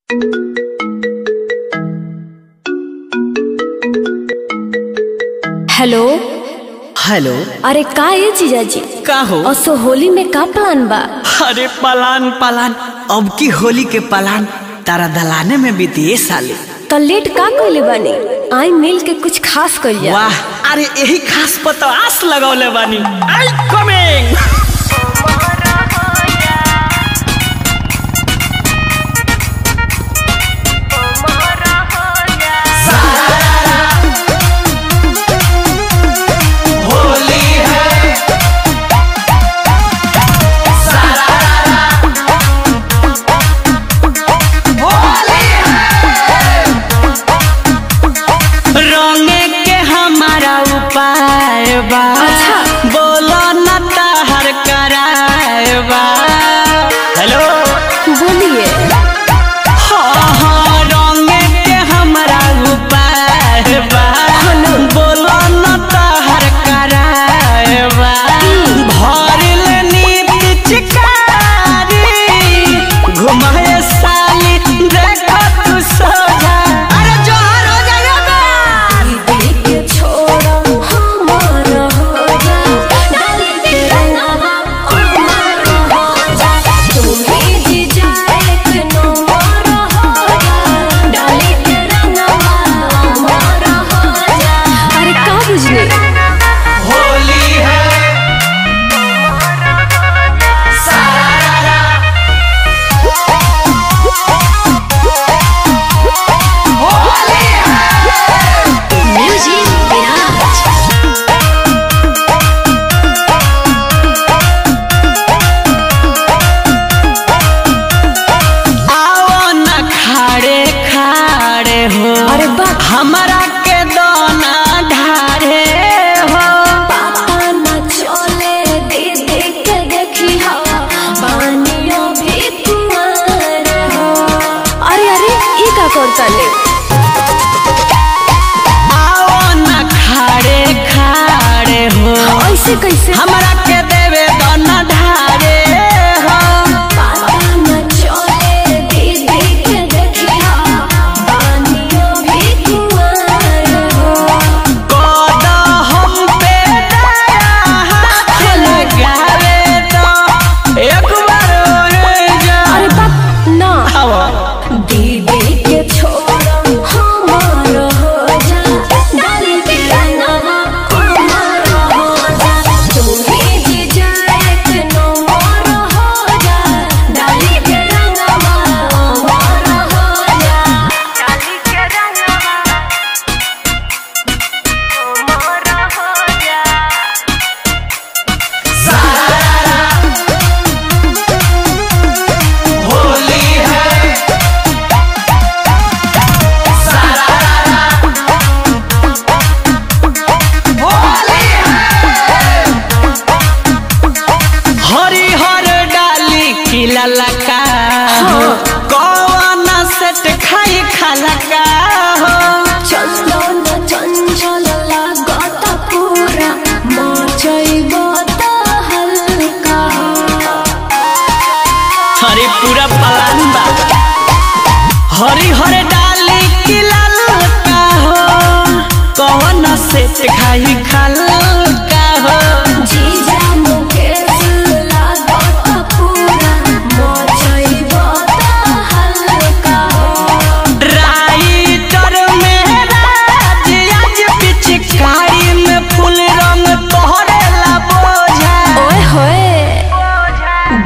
Hello hello. अरे का ये जीजाजी का हो? असो होली में का प्लान बा? अरे पलान अब की होली के पलान तारा दलाने में बीती साले। तो लेट का कइले बानी? आई मिल के कुछ खास करिया। वाह, अरे यही खास पता आस लगौले बानी। I coming. अच्छा बोलो न ताहर कराएबा। हेलो बोलिए। हाँ रंगे के हमारा उपाय बा। बोलो न ताहर कराएबा। भरिल नीति चिकारी घुमाए साली देखो तू सोझा। अरे जोहर हो जाएगा हमारा के दोना ढारे हो। पापा न चले दीदी के देखी हो बानियो भी कुमार हो। अरे ई का करता ले? आओ न खाड़े हो। ऐसे कैसे? हमारा के देवे दोना ढारे हो। पापा न चले दीदी के देखी हो बानियो भी कुमार हो। कोदा हम पे दया हाथ लगावे तो एक बार और जा। अरे बाप ना आओ दीदी के छोड़ो हमार हो जा। डाली के रंगवा हमार हो जा। तुम्हें जी जाए के नो मोर हो जा। डाली के रंगवा हमार हो जा। डाली के रंगवा हमार हो जा। होली है हरी हर डाली खिला लगा हो। कौन सेट खाई खलका हो। चंदन चंचल लागत पूरा मचैबो त हल्का। हरी पूरा पलान बा। हरी हर डाली खिला लगा हो। कौन सेट खाई खलका हो। जीजा मुकेश लागत पूरा मचैबो त हल्का। राइटर में राज आज पिचकारी में फूल रंग तोहरेला बोझा। ओए होए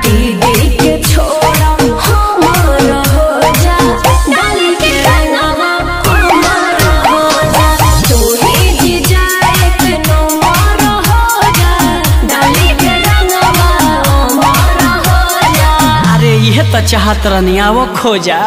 दीदी के छोड़ा हमार हो जा। डाली के रंगवा हमार हो जा। तू ही जी जाए के नो मोर हो जा। डाली के रंगवा हमार हो जा। अरे यह तो चाहत रहनी आवो खोजा।